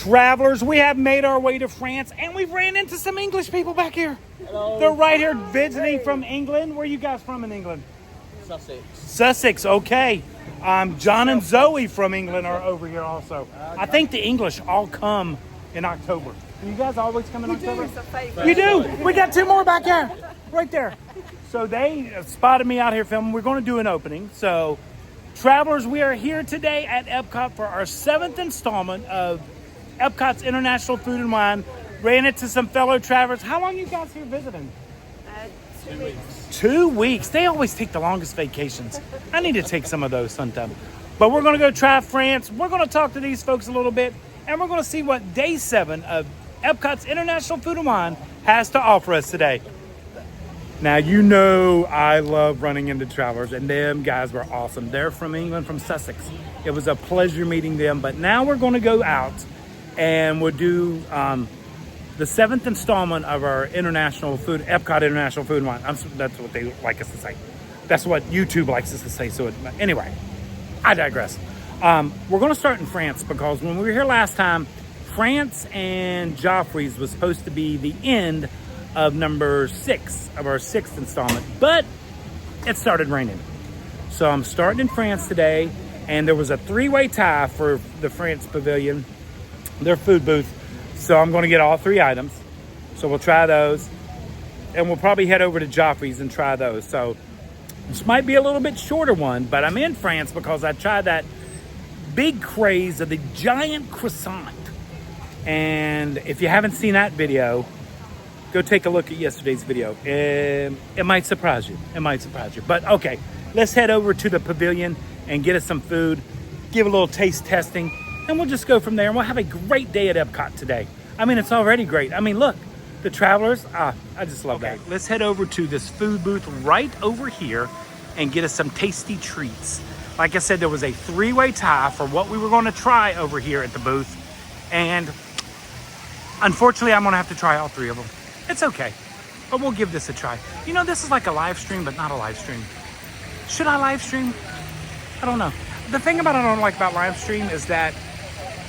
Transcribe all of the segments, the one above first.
Travelers, we have made our way to France, and we've ran into some English people back here. Hello. They're right here visiting from England. Where are you guys from in England? Sussex. Sussex, okay. John and Zoe from England are over here also. I think the English all come in October. Do you guys always come in October? You do? We got two more back here, right there. So they spotted me out here filming. We're going to do an opening. So, travelers, we are here today at Epcot for our 7th installment of Epcot's International Food and Wine. Ran into some fellow travelers. How long are you guys here visiting? 2 weeks. 2 weeks. They always take the longest vacations. I need to take some of those sometime. But we're going to go try France. We're going to talk to these folks a little bit. And we're going to see what day 7 of Epcot's International Food and Wine has to offer us today. Now, you know I love running into travelers. And them guys were awesome. They're from England, from Sussex. It was a pleasure meeting them. But now we're going to go out and we'll do the 7th installment of our Epcot International Food and Wine. That's what they like us to say. That's what YouTube likes us to say. So anyway, I digress. We're going to start in France because when we were here last time, France and Joffrey's was supposed to be the end of number 6 of our 6th installment, but it started raining. So I'm starting in France today, and there was a 3-way tie for the France Pavilion, their food booth. So I'm going to get all 3 items. So we'll try those. And we'll probably head over to Joffrey's and try those. So this might be a little bit shorter one, but I'm in France because I tried that big craze of the giant croissant. And if you haven't seen that video, go take a look at yesterday's video. It might surprise you. It might surprise you. But okay, let's head over to the Pavilion and get us some food, give a little taste testing, and we'll just go from there. And we'll have a great day at Epcot today. I mean, it's already great. I mean, look, the travelers, I just love that. Let's head over to this food booth right over here and get us some tasty treats. Like I said, there was a 3-way tie for what we were going to try over here at the booth. And unfortunately, I'm going to have to try all 3 of them. It's okay, but we'll give this a try. You know, this is like a live stream, but not a live stream. Should I live stream? I don't know. The thing about I don't like about live stream is that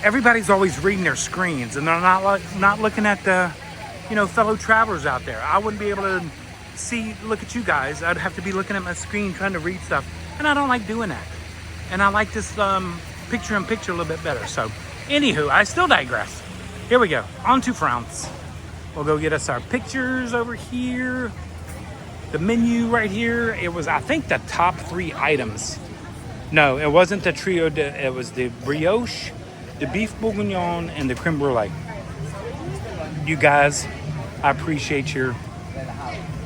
everybody's always reading their screens and they're not looking at the, fellow travelers out there. I wouldn't be able to look at you guys. I'd have to be looking at my screen trying to read stuff, and I don't like doing that. And I like this picture-in-picture a little bit better. So, anywho, I still digress. Here we go. On to France. We'll go get us our pictures over here. The menu right here. It was, I think, the top 3 items. No, it wasn't the trio. It was the brioche, the beef bourguignon, and the crème brûlée. You guys, I appreciate your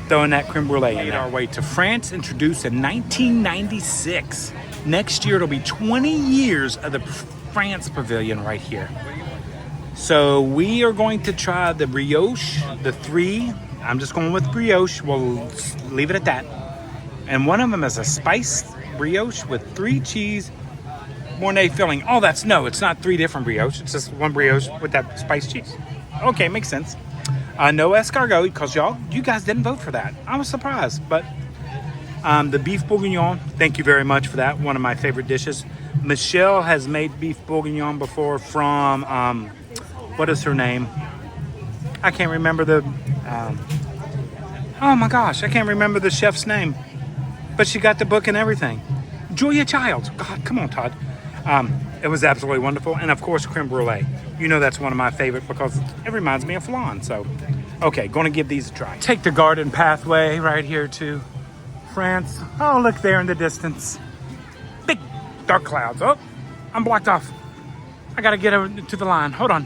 throwing that crème brûlée in. Made our way to France, introduced in 1996. Next year, it'll be 20 years of the France Pavilion right here. So we are going to try the brioche, the 3. I'm just going with brioche. We'll leave it at that. And one of them is a spiced brioche with 3 cheese Mornay filling. Oh, it's not 3 different brioches. It's just one brioche with that spiced cheese. Okay, makes sense. No escargot because you guys didn't vote for that. I was surprised, but the beef bourguignon. Thank you very much for that. One of my favorite dishes. Michelle has made beef bourguignon before from what is her name? I can't remember the. Oh my gosh, I can't remember the chef's name, but she got the book and everything. Julia Childs. God, come on, Todd. It was absolutely wonderful. And of course, creme brulee. You know that's one of my favorite because it reminds me of flan. So, okay, going to give these a try. Take the garden pathway right here to France. Oh, look there in the distance. Big dark clouds. Oh, I'm blocked off. I got to get over to the line. Hold on.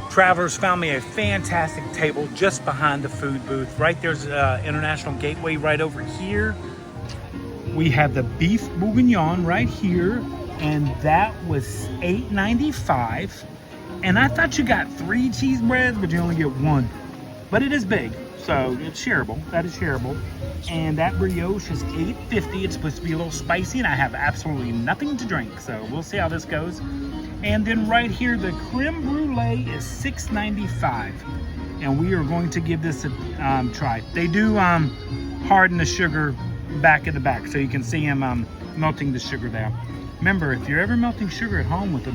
Travelers found me a fantastic table just behind the food booth. Right there's International Gateway right over here. We have the beef bourguignon right here, and that was $8.95. And I thought you got 3 cheese breads, but you only get 1. But it is big, so it's shareable. That is shareable. And that brioche is $8.50. It's supposed to be a little spicy, and I have absolutely nothing to drink, so we'll see how this goes. And then right here, the creme brulee is $6.95. And we are going to give this a try. They do harden the sugar back at the back, so you can see him melting the sugar there. Remember, if you're ever melting sugar at home with the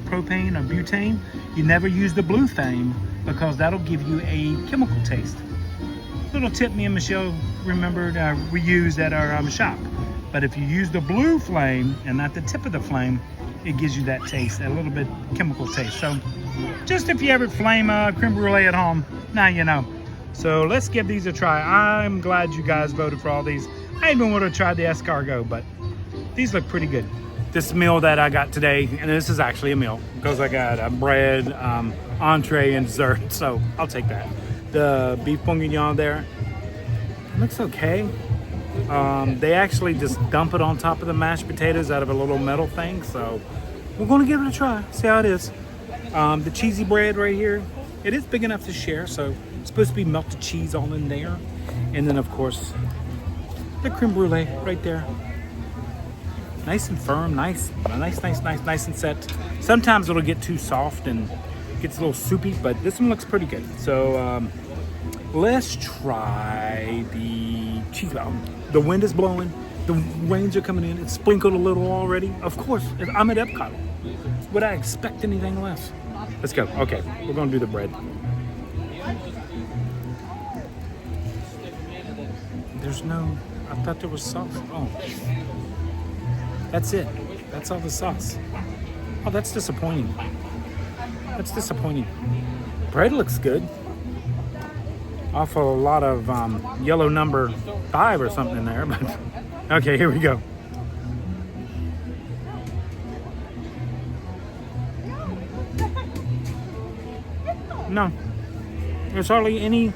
propane or butane, you never use the blue flame because that'll give you a chemical taste. Little tip me and Michelle remembered we used at our shop. But if you use the blue flame and not the tip of the flame, it gives you that taste, a little bit chemical taste. So just if you ever flame creme brulee at home, now you know. So let's give these a try. I'm glad you guys voted for all these. I even would have tried the escargot, but these look pretty good. This meal that I got today, and this is actually a meal because I got a bread, entree, and dessert. So I'll take that. The beef bourguignon there looks okay. They actually just dump it on top of the mashed potatoes out of a little metal thing. So we're gonna give it a try, see how it is. The cheesy bread right here, it is big enough to share. So it's supposed to be melted cheese all in there. And then of course, the creme brulee right there. Nice and firm, nice and set. Sometimes it'll get too soft and gets a little soupy, but this one looks pretty good. So let's try the cheese. The wind is blowing, the rains are coming in. It's sprinkled a little already. Of course, I'm at Epcot. Would I expect anything less? Let's go. Okay, we're gonna do the bread. There's no, I thought there was sauce. Oh. That's it. That's all the sauce. Oh, that's disappointing. That's disappointing. Bread looks good. Awful lot of yellow number 5 or something in there, but okay, here we go. No, there's hardly any.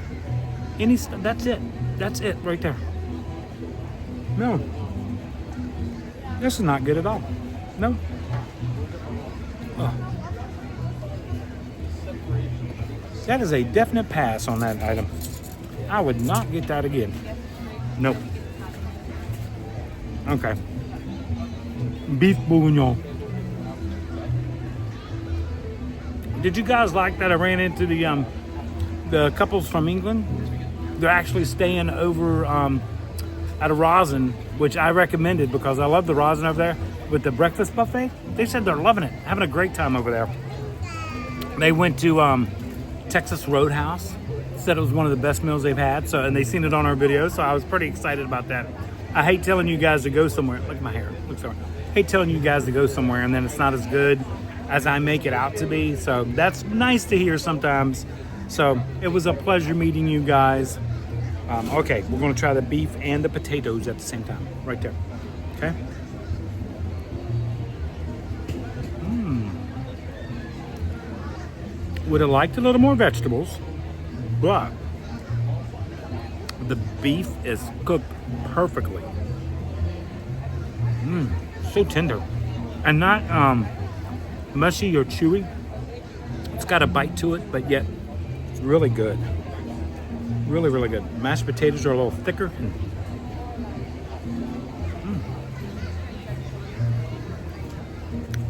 That's it. That's it right there. No. This is not good at all. No. Oh. That is a definite pass on that item. I would not get that again. Nope. Okay. Beef bourguignon. Did you guys like that I ran into the couples from England? They're actually staying over at a rosin, which I recommended because I love the rosin over there with the breakfast buffet. They said they're loving it, having a great time over there. They went to Texas Roadhouse, said it was one of the best meals they've had. So, and they seen it on our video, so I was pretty excited about that. I hate telling you guys to go somewhere. Look at my hair. Look sorry. I hate telling you guys to go somewhere and then it's not as good as I make it out to be. So that's nice to hear sometimes. So it was a pleasure meeting you guys. Okay, we're gonna try the beef and the potatoes at the same time, right there. Okay. Would have liked a little more vegetables, but the beef is cooked perfectly. So tender and not mushy or chewy. It's got a bite to it, but yet it's really good. Really, really good. Mashed potatoes are a little thicker.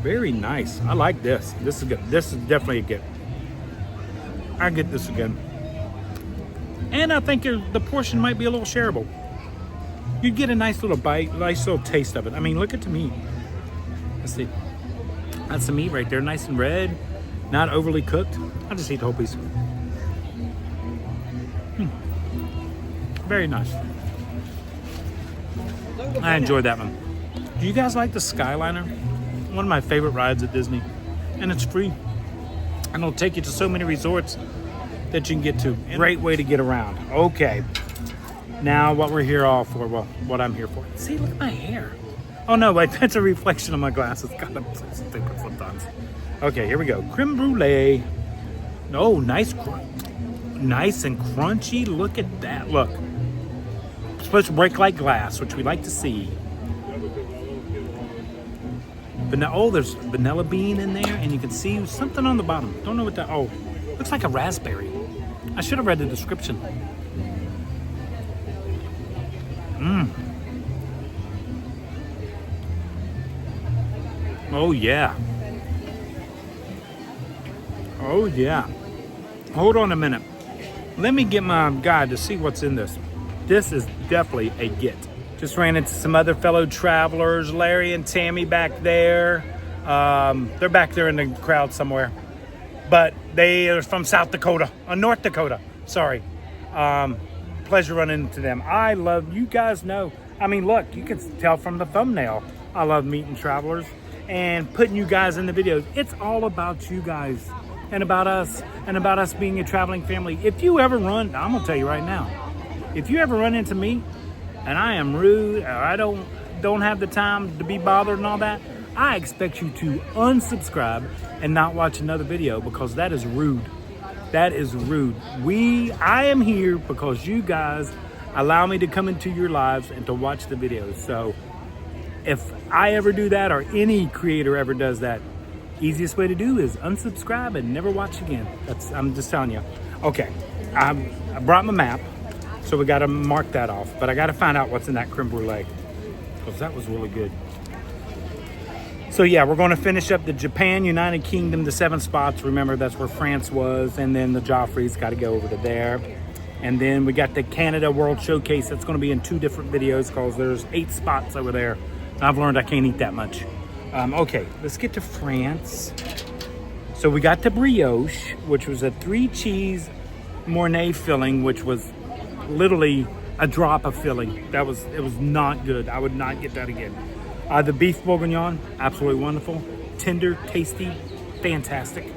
Very nice. I like this. This is good. This is definitely a get. I get this again. And I think the portion might be a little shareable. You'd get a nice little bite, nice little taste of it. I mean, look at the meat. Let's see. That's the meat right there, nice and red, not overly cooked. I'll just eat the whole piece. Very nice. I enjoyed that one. Do you guys like the Skyliner? One of my favorite rides at Disney. And it's free. And it'll take you to so many resorts that you can get to. Great way to get around. Okay. Now what we're here all for, well, what I'm here for. See, look at my hair. Oh no, wait, that's a reflection of my glasses. God, I'm so stupid sometimes. Okay, here we go. Creme brulee. Oh, nice and crunchy. Look at that. Look. It's supposed to break like glass, which we like to see. Oh, there's vanilla bean in there, and you can see something on the bottom. Don't know what that. Oh, looks like a raspberry. I should have read the description. Oh yeah. Oh yeah. Hold on a minute. Let me get my guide to see what's in this. This is definitely a get. Just ran into some other fellow travelers, Larry and Tammy back there. They're back there in the crowd somewhere. But they are from South Dakota, North Dakota, sorry. Pleasure running into them. I love, you guys know, I mean, look, you can tell from the thumbnail, I love meeting travelers and putting you guys in the videos. It's all about you guys and about us being a traveling family. If you ever run, I'm gonna tell you right now, if you ever run into me and I am rude or I don't have the time to be bothered and all that, I expect you to unsubscribe and not watch another video, because that is rude. That is rude. I am here because you guys allow me to come into your lives and to watch the videos. So if I ever do that, or any creator ever does that, easiest way to do is unsubscribe and never watch again. I'm just telling you. Okay, I brought my map, so we got to mark that off. But I got to find out what's in that creme brulee, because that was really good. So yeah, we're going to finish up the Japan, United Kingdom, the 7 spots. Remember, that's where France was. And then the Joffrey's got to go over to there. And then we got the Canada World Showcase. That's going to be in 2 different videos, because there's 8 spots over there. And I've learned I can't eat that much. Okay, let's get to France. So we got the brioche, which was a 3-cheese Mornay filling, which was literally a drop of filling. It was not good. I would not get that again. The beef bourguignon, absolutely wonderful. Tender, tasty, fantastic.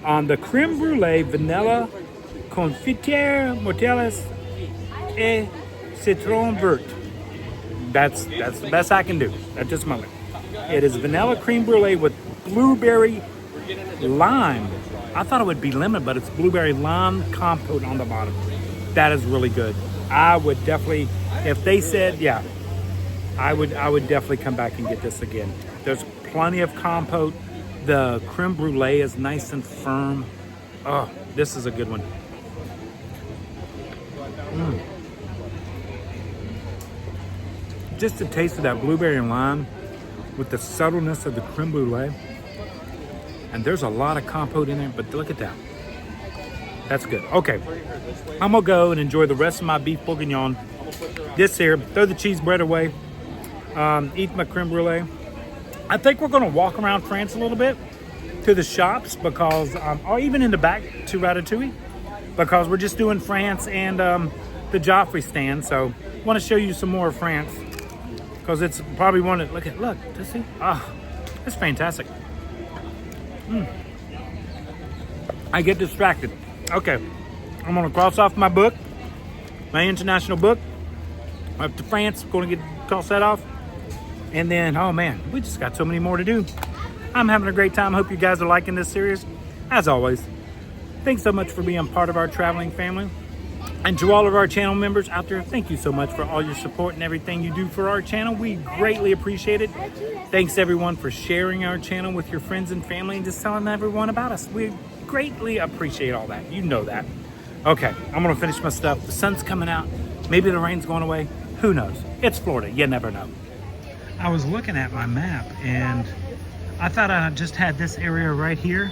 The creme brulee, vanilla, confiture, mortelles, et citron vert. That's the best I can do at this moment. It is vanilla creme brulee with blueberry lime. I thought it would be lemon, but it's blueberry lime compote on the bottom. That is really good. I would definitely, if they said, yeah, I would definitely come back and get this again. There's plenty of compote. The creme brulee is nice and firm. Oh, this is a good one. Just the taste of that blueberry and lime with the subtleness of the creme brulee. And there's a lot of compote in there, but look at that. That's good. Okay, I'm gonna go and enjoy the rest of my beef bourguignon. This here, throw the cheese bread away. Eat my creme brulee. I think we're gonna walk around France a little bit to the shops, because, or even in the back to Ratatouille, because we're just doing France and the Joffrey stand. So I want to show you some more of France, because it's probably one of, look, to see. Ah, it's fantastic. I get distracted. Okay, I'm gonna cross off my book, my international book. Up to France, gonna cross that off. And then, oh man, we just got so many more to do. I'm having a great time. Hope you guys are liking this series. As always, thanks so much for being part of our traveling family. And to all of our channel members out there, thank you so much for all your support and everything you do for our channel. We greatly appreciate it. Thanks everyone for sharing our channel with your friends and family and just telling everyone about us. We greatly appreciate all that. You know that. Okay, I'm gonna finish my stuff. The sun's coming out. Maybe the rain's going away. Who knows? It's Florida. You never know. I was looking at my map and I thought I just had this area right here,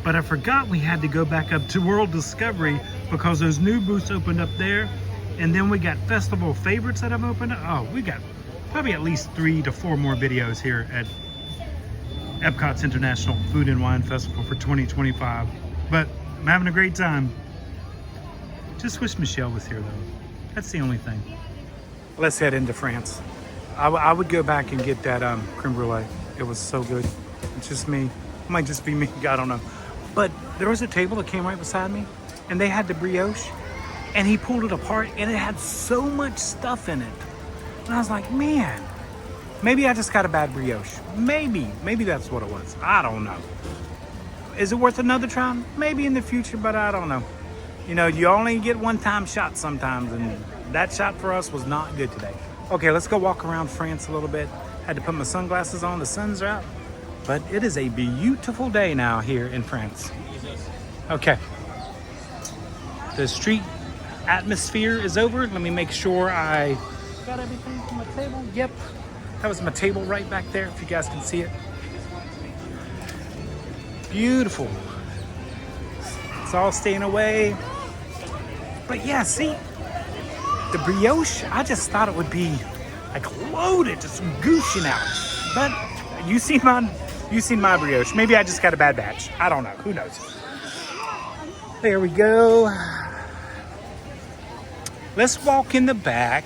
but I forgot we had to go back up to World Discovery, because those new booths opened up there. And then we got festival favorites that have opened up. Oh, we got probably at least 3 to 4 more videos here at Epcot's International Food and Wine Festival for 2025. But I'm having a great time. Just wish Michelle was here though. That's the only thing. Let's head into France. I would go back and get that creme brulee. It was so good. It's just me. It might just be me. I don't know. But there was a table that came right beside me, and they had the brioche, and he pulled it apart, and it had so much stuff in it. And I was like, man, maybe I just got a bad brioche. Maybe that's what it was. I don't know. Is it worth another try? Maybe in the future, but I don't know. You know, you only get one-time shots sometimes, and that shot for us was not good today. Okay, let's go walk around France a little bit. Had to put my sunglasses on, the sun's out. But it is a beautiful day now here in France. Okay. The street atmosphere is over. Let me make sure I got everything from my table. Yep, that was my table right back there, if you guys can see it. Beautiful. It's all staying away. But yeah, see, the brioche, I just thought it would be like loaded, just gooshing out. But you seen my brioche. Maybe I just got a bad batch. I don't know. Who knows? There we go. Let's walk in the back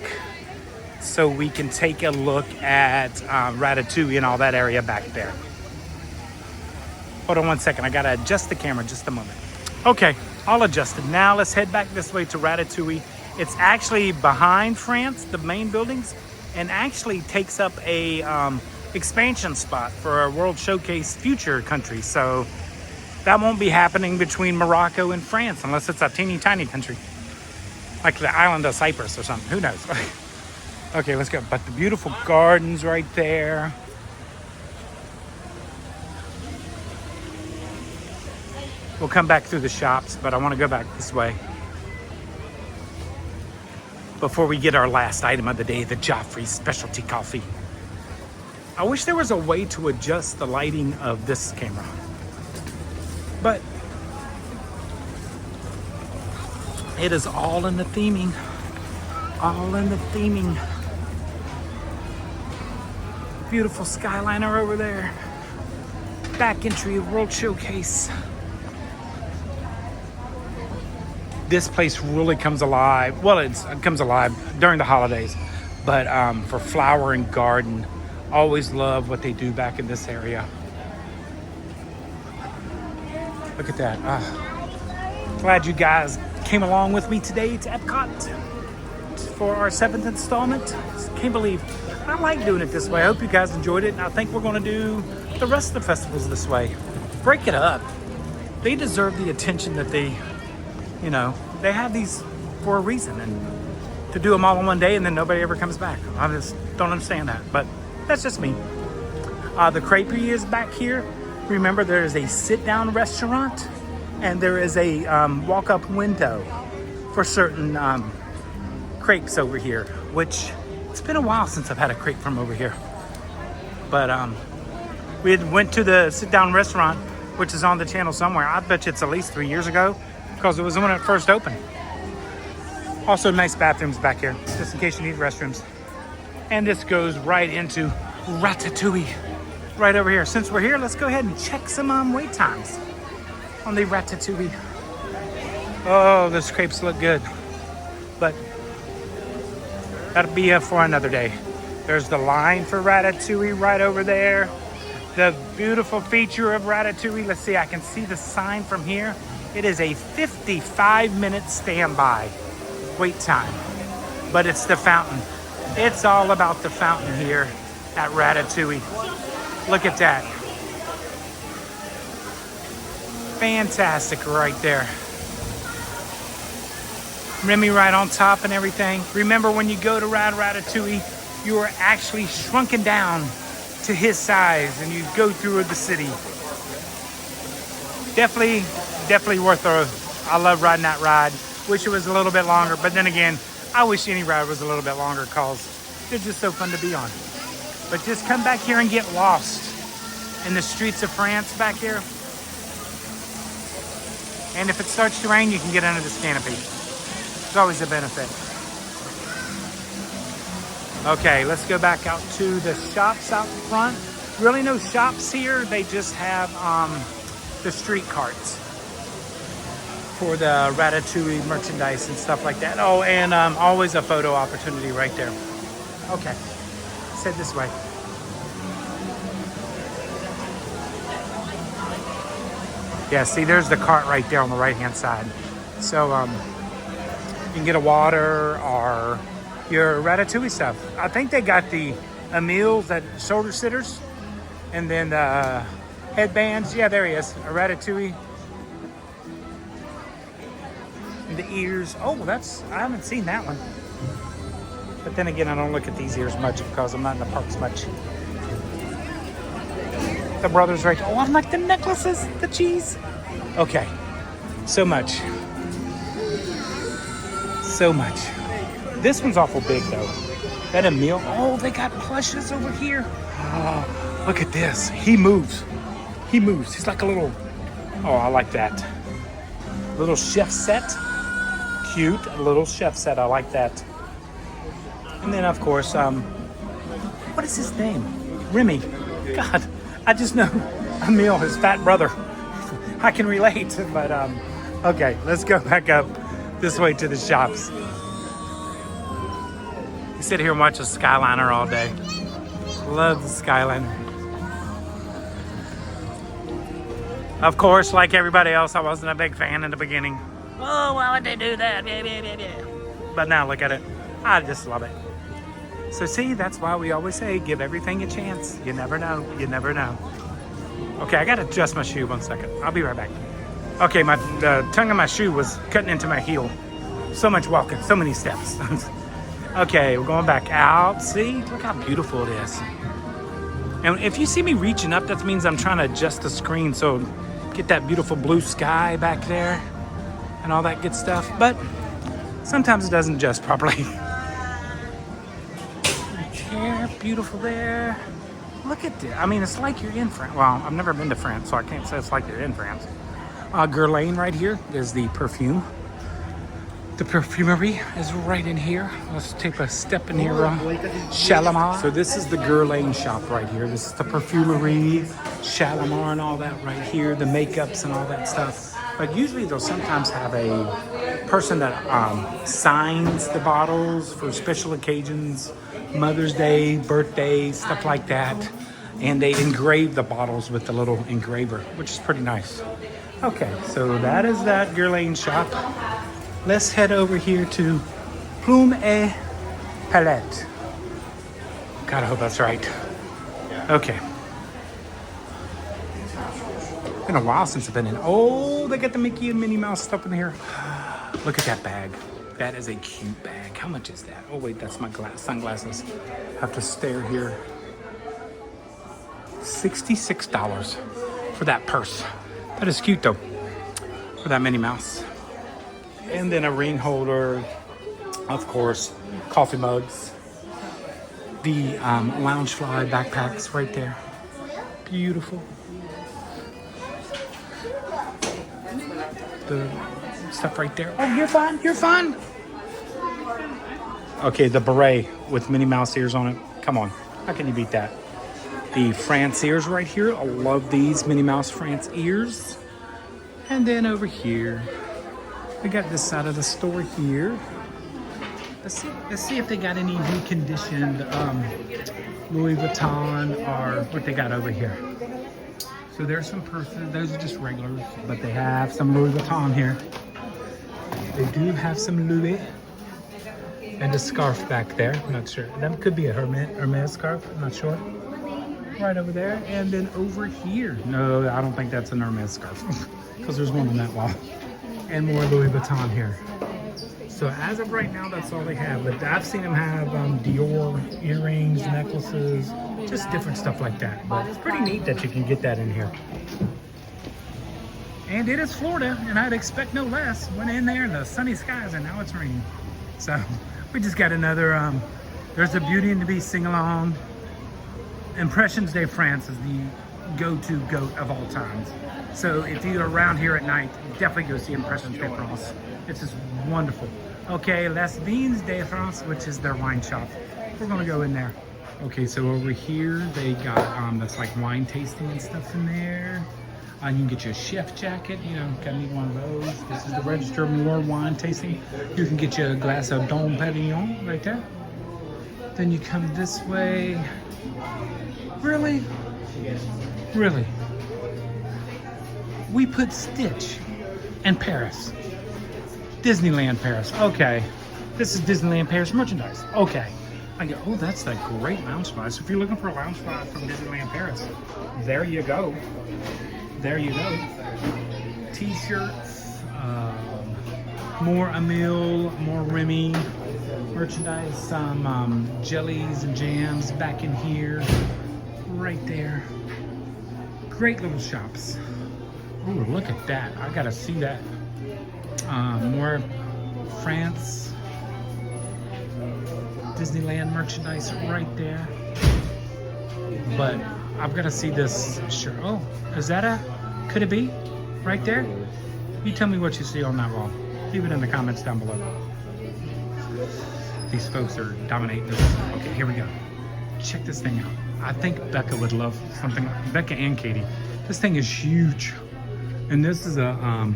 so we can take a look at Ratatouille and all that area back there. Hold on 1 second. I gotta adjust the camera just a moment. Okay, all adjusted. Now let's head back this way to Ratatouille. It's actually behind France, the main buildings, and actually takes up a expansion spot for a World Showcase future country. So that won't be happening between Morocco and France unless it's a teeny tiny country. Like the island of Cyprus or something. Who knows? Okay, let's go. But the beautiful gardens right there. We'll come back through the shops, but I want to go back this way before we get our last item of the day, the Joffrey specialty coffee. I wish there was a way to adjust the lighting of this camera, but it is all in the theming. All in the theming. Beautiful Skyliner over there. Back entry of World Showcase. This place really comes alive. Well, it comes alive during the holidays, but for flower and garden, always love what they do back in this area. Look at that. Glad you guys came along with me today to Epcot for our 7th installment. Can't believe I like doing it this way. I hope you guys enjoyed it, and I think we're going to do the rest of the festivals this way. Break it up. They deserve the attention that they have these for a reason, and to do them all in one day and then nobody ever comes back. I just don't understand that, but that's just me. The creperie is back here. Remember, there is a sit-down restaurant and there is a walk-up window for certain crepes over here, which it's been a while since I've had a crepe from over here. But we went to the sit-down restaurant, which is on the channel somewhere. I bet you it's at least 3 years ago, because it was when it first opened. Also nice bathrooms back here, just in case you need restrooms. And this goes right into Ratatouille, right over here. Since we're here, let's go ahead and check some wait times on the Ratatouille. Oh, those crepes look good, but that'll be for another day. There's the line for Ratatouille right over there. The beautiful feature of Ratatouille, let's see, I can see the sign from here. It is a 55-minute standby wait time, but it's the fountain. It's all about the fountain here at Ratatouille. Look at that. Fantastic right there. Remy right on top and everything. Remember, when you go to ride Ratatouille, you are actually shrunken down to his size and you go through the city. Definitely worth I love riding that ride. Wish it was a little bit longer, but then again, I wish any ride was a little bit longer because they're just so fun to be on. But just come back here and get lost in the streets of France back here. And if it starts to rain, you can get under this canopy. It's always a benefit. Okay, let's go back out to the shops out front. Really no shops here. They just have the street carts for the Ratatouille merchandise and stuff like that. Oh, and always a photo opportunity right there. Okay, let's head this way. Yeah, see, there's the cart right there on the right-hand side. So you can get a water or your Ratatouille stuff. I think they got the Emile, that shoulder sitters, and then the headbands. Yeah, there he is, a Ratatouille. And the ears. Oh, I haven't seen that one. But then again, I don't look at these ears much because I'm not in the parks much. The brothers right. Oh, I like the necklaces, the cheese. Okay, so much. So much. This one's awful big though. That Emile. Oh, they got plushes over here. Oh, look at this. He moves. He moves. He's like a little. Oh, I like that. Little chef set. Cute little chef set. I like that. And then of course, What is his name? Remy. God, I just know Emil, his fat brother. I can relate, but okay, let's go back up this way to the shops. You sit here and watch a Skyliner all day. Love the Skyliner. Of course, like everybody else, I wasn't a big fan in the beginning. Oh, why would they do that? But now look at it. I just love it. So see, that's why we always say, give everything a chance. You never know. You never know. Okay, I gotta adjust my shoe 1 second. I'll be right back. Okay, the tongue of my shoe was cutting into my heel. So much walking, so many steps. Okay, we're going back out. See, look how beautiful it is. And if you see me reaching up, that means I'm trying to adjust the screen so get that beautiful blue sky back there and all that good stuff. But sometimes it doesn't adjust properly. Here, beautiful there. Look at this. I mean, it's like you're in France. Well, I've never been to France, so I can't say it's like you're in France. Guerlain right here is the perfume. The perfumery is right in here. Let's take a step in here. Shalimar. So this is the Guerlain shop right here. This is the perfumery, Shalimar and all that right here. The makeups and all that stuff. But usually they'll sometimes have a person that signs the bottles for special occasions, Mother's Day, birthdays, stuff like that. And they engrave the bottles with the little engraver, which is pretty nice. Okay, so that is that Guerlain shop. Let's head over here to Plume et Palette. God, I hope that's right. Okay. Been a while since I've been in. Oh, they got the Mickey and Minnie Mouse stuff in here. Look at that bag. That is a cute bag. How much is that? Oh wait, that's my sunglasses. Have to stare here. $66 for that purse. That is cute though, for that Minnie Mouse. And then a ring holder, of course, coffee mugs. The Loungefly backpacks right there. Beautiful. The stuff right there. Oh, you're fine, you're fine. Okay, the beret with Minnie Mouse ears on it. Come on, how can you beat that? The France ears right here. I love these Minnie Mouse France ears. And then over here, we got this side of the store here. Let's see if they got any reconditioned Louis Vuitton or what they got over here. So there's some purses. Those are just regulars, but they have some Louis Vuitton here. They do have some Louis and a scarf back there. I'm not sure. That could be a Hermes scarf. I'm not sure. Right over there, and then over here. No, I don't think that's an Hermes scarf because there's one on that wall. And more Louis Vuitton here. So as of right now, that's all they have. But I've seen them have Dior earrings, necklaces, just different stuff like that. But it's pretty neat that you can get that in here. And it is Florida, and I'd expect no less. Went in there in the sunny skies, and now it's raining. So we just got another, there's a Beauty and the Beast sing-along. Impressions de France is the go-to goat of all times. So if you're around here at night, definitely go see Impressions de France. It's just wonderful. Okay, Les Vins de France, which is their wine shop. We're gonna go in there. Okay, so over here they got that's like wine tasting and stuff in there. You can get your chef jacket, you know, gotta need one of those. This is the Register More wine tasting. You can get you a glass of Dom Pavilion right there. Then you come this way. Really? Really? We put Stitch in Paris. Disneyland Paris. Okay. This is Disneyland Paris merchandise. Okay. I go, oh, that's that great lounge spot. So if you're looking for a lounge spot from Disneyland Paris, there you go. There you go. T-shirts, more Emil, more Remy, merchandise, some jellies and jams back in here, right there. Great little shops. Oh, look at that. I gotta see that. More France, Disneyland merchandise right there. But I've got to see this shirt. Oh, is that could it be? Right there? You tell me what you see on that wall. Leave it in the comments down below. These folks are dominating this. Okay, here we go. check this thing out. I think Becca would love something. Becca and Katie. This thing is huge, and this is a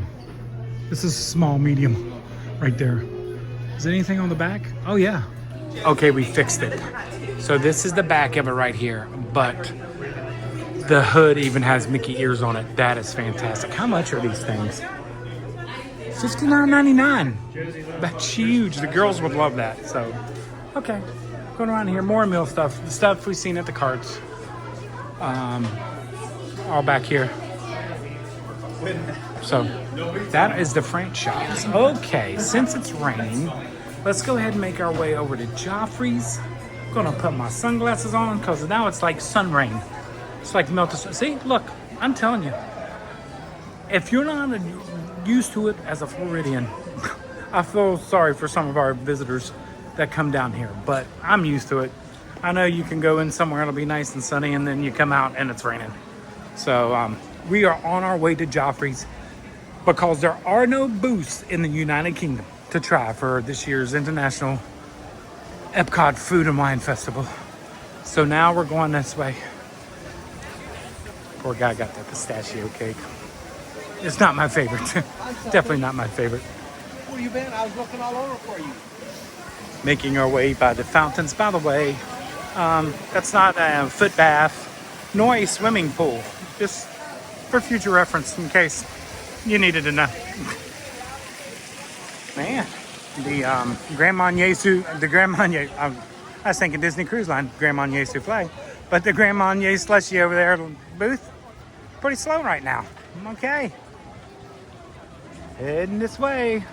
small medium right there. Is there anything on the back? Oh yeah. Okay, we fixed it. So this is the back of it right here, but the hood even has Mickey ears on it. That is fantastic. How much are these things? $69.99. That's huge. The girls would love that. So, okay. Going around here, more meal stuff. The stuff we've seen at the carts. All back here. So, that is the French shops. Okay, since it's raining, let's go ahead and make our way over to Joffrey's. I'm gonna put my sunglasses on because now it's like sun rain. It's like melted. See, look, I'm telling you. If you're not used to it as a Floridian, I feel sorry for some of our visitors that come down here, but I'm used to it. I know you can go in somewhere, it'll be nice and sunny, and then you come out and it's raining. So we are on our way to Joffrey's because there are no booths in the United Kingdom to try for this year's International Epcot Food and Wine Festival. So now we're going this way. Poor guy got that pistachio cake. It's not my favorite. Definitely not my favorite. Where you been? I was looking all over for you. Making our way by the fountains. By the way, that's not a foot bath nor a swimming pool. Just for future reference in case you needed to know. Man, the Grand Marnier, I was thinking Disney Cruise Line, Grand Marnier Souffle, but the Grand Marnier slushy over there booth, pretty slow right now. Okay. Heading this way.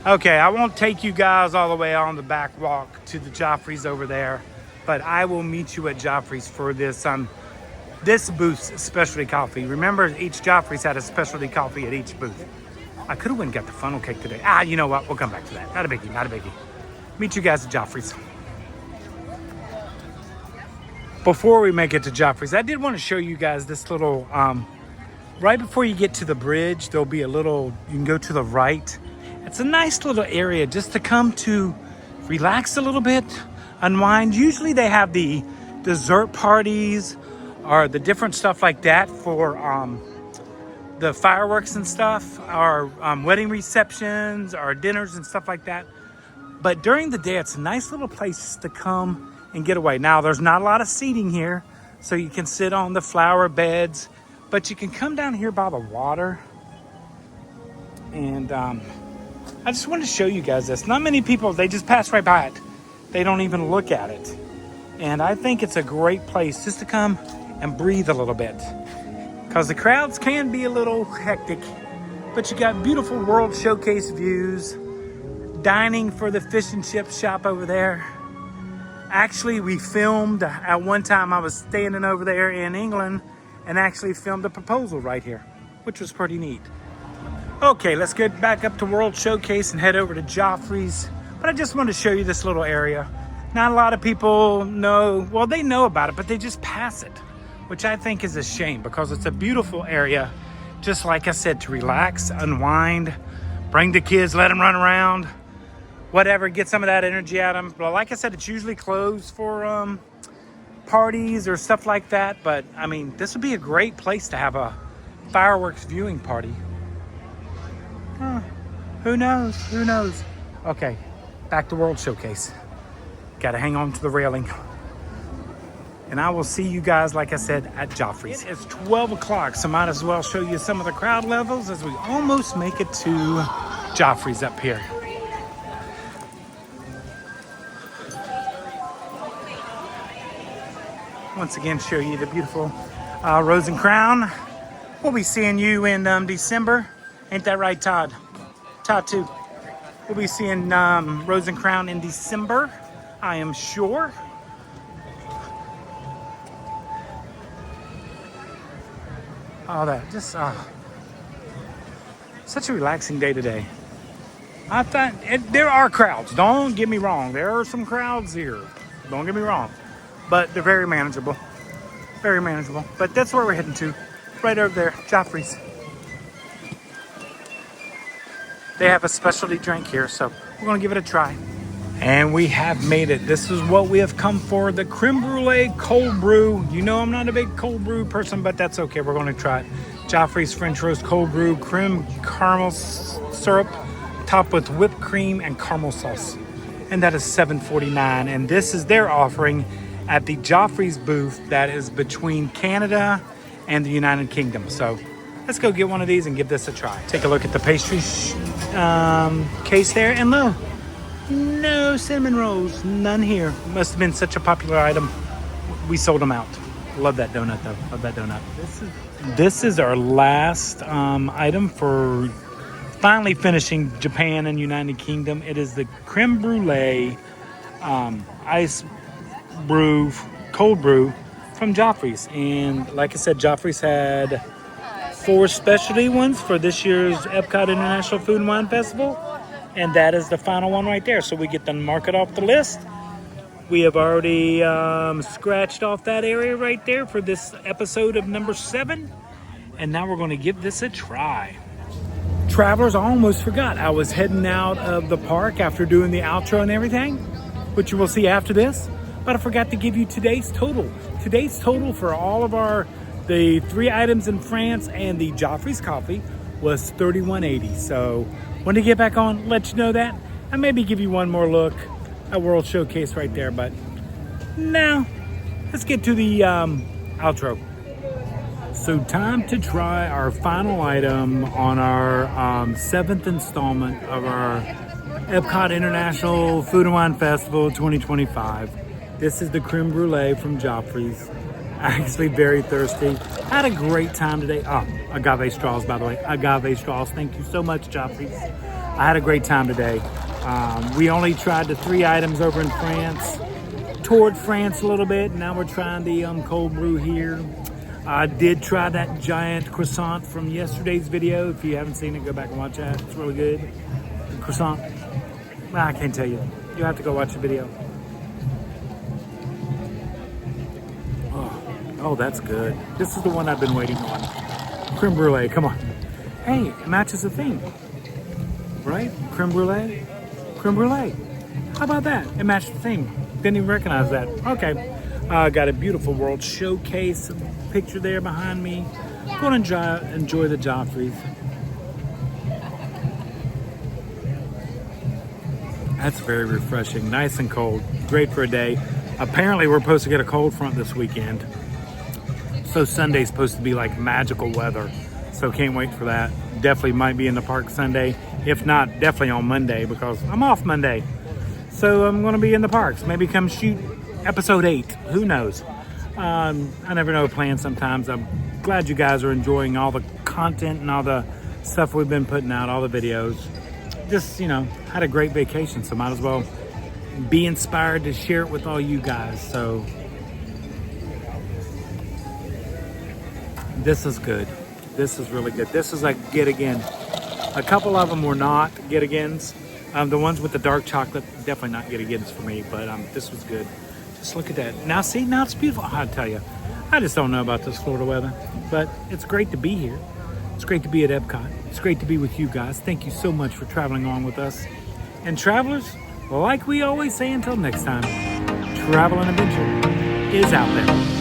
Okay, I won't take you guys all the way on the back walk to the Joffrey's over there, but I will meet you at Joffrey's for this booth's specialty coffee. Remember, each Joffrey's had a specialty coffee at each booth. I could have went and got the funnel cake today. You know what? We'll come back to that. Not a biggie, not a biggie. Meet you guys at Joffrey's. Before we make it to Joffrey's, I did want to show you guys this little, right before you get to the bridge, there'll be a little, you can go to the right. It's a nice little area just to come to relax a little bit, unwind. Usually they have the dessert parties or the different stuff like that for the fireworks and stuff, or wedding receptions or dinners and stuff like that. But during the day, it's a nice little place to come and get away. Now, there's not a lot of seating here, so you can sit on the flower beds, but you can come down here by the water. And I just wanted to show you guys this. Not many people, they just pass right by it. They don't even look at it. And I think it's a great place just to come and breathe a little bit. Because the crowds can be a little hectic, but you got beautiful World Showcase views, dining for the fish and chip shop over there. Actually, we filmed, at one time I was standing over there in England and actually filmed a proposal right here, which was pretty neat. Okay, let's get back up to World Showcase and head over to Joffrey's. But I just wanted to show you this little area. Not a lot of people know, well, they know about it, but they just pass it, which I think is a shame because it's a beautiful area. Just like I said, to relax, unwind, bring the kids, let them run around, whatever, get some of that energy out of them. Well, like I said, it's usually closed for parties or stuff like that. But I mean, this would be a great place to have a fireworks viewing party. Who knows? Who knows? Okay, back to World Showcase. Got to hang on to the railing. And I will see you guys, like I said, at Joffrey's. It's 12 o'clock, so might as well show you some of the crowd levels as we almost make it to Joffrey's up here. Once again, show you the beautiful Rose and Crown. We'll be seeing you in December. Ain't that right, Todd? Todd, too. We'll be seeing Rose and Crown in December, I am sure. All that, just such a relaxing day today. I thought there are crowds. Don't get me wrong. There are some crowds here. Don't get me wrong. But they're very manageable. Very manageable. But that's where we're heading to. Right over there, Joffrey's. They have a specialty drink here, so we're going to give it a try. And we have made it. This is what we have come for, the Crème Brûlée cold brew. You know I'm not a big cold brew person, but that's okay. We're going to try it. Joffrey's French roast cold brew, creme caramel syrup, topped with whipped cream and caramel sauce. And that is $7.49. And this is their offering at the Joffrey's booth that is between Canada and the United Kingdom. So let's go get one of these and give this a try. Take a look at the pastries case there, and look, no cinnamon rolls, none here. Must have been such a popular item. We sold them out. Love that donut though. Love that donut. This is our last item for finally finishing Japan and United Kingdom. It is the Crème Brûlée ice brew, cold brew from Joffrey's. And like I said, Joffrey's had 4 specialty ones for this year's Epcot International Food and Wine Festival. And that is the final one right there. So we get to mark it off the list. We have already scratched off that area right there for this episode of number 7. And now we're going to give this a try. Travelers, I almost forgot. I was heading out of the park after doing the outro and everything, which you will see after this. But I forgot to give you today's total. Today's total for all of the 3 items in France and the Joffrey's coffee was $31.80. So when to get back on, let you know that. And maybe give you one more look at World Showcase right there. But now, let's get to the outro. So time to try our final item on our 7th installment of our Epcot International Food and Wine Festival 2025. This is the Crème Brûlée from Joffrey's. Actually very thirsty. Had a great time today. Oh, agave straws, by the way. Agave straws. Thank you so much, Joffrey's. I had a great time today. We only tried the 3 items over in France. Toured France a little bit. Now we're trying the cold brew here. I did try that giant croissant from yesterday's video. If you haven't seen it, go back and watch that. It's really good. The croissant. Well, I can't tell you. You'll have to go watch the video. Oh, that's good. This is the one I've been waiting on. Crème Brûlée, come on. Hey, it matches the theme. Right? Crème Brûlée? Crème Brûlée. How about that? It matched the theme. Didn't even recognize that. Okay. Got a beautiful World Showcase picture there behind me. Going to enjoy the Joffrey's. That's very refreshing. Nice and cold. Great for a day. Apparently, we're supposed to get a cold front this weekend. So Sunday's supposed to be like magical weather. So can't wait for that. Definitely might be in the park Sunday. If not, definitely on Monday because I'm off Monday. So I'm going to be in the parks. Maybe come shoot episode 8. Who knows? I never know plans sometimes. I'm glad you guys are enjoying all the content and all the stuff we've been putting out, all the videos. Just, had a great vacation. So might as well be inspired to share it with all you guys. So this is good. This is really good. This is like get again. A couple of them were not get agains. The ones with the dark chocolate, definitely not get agains for me, but this was good. Just look at that. Now see, now it's beautiful. I tell you, I just don't know about this Florida weather, but it's great to be here. It's great to be at Epcot. It's great to be with you guys. Thank you so much for traveling on with us. And travelers, like we always say until next time, travel and adventure is out there.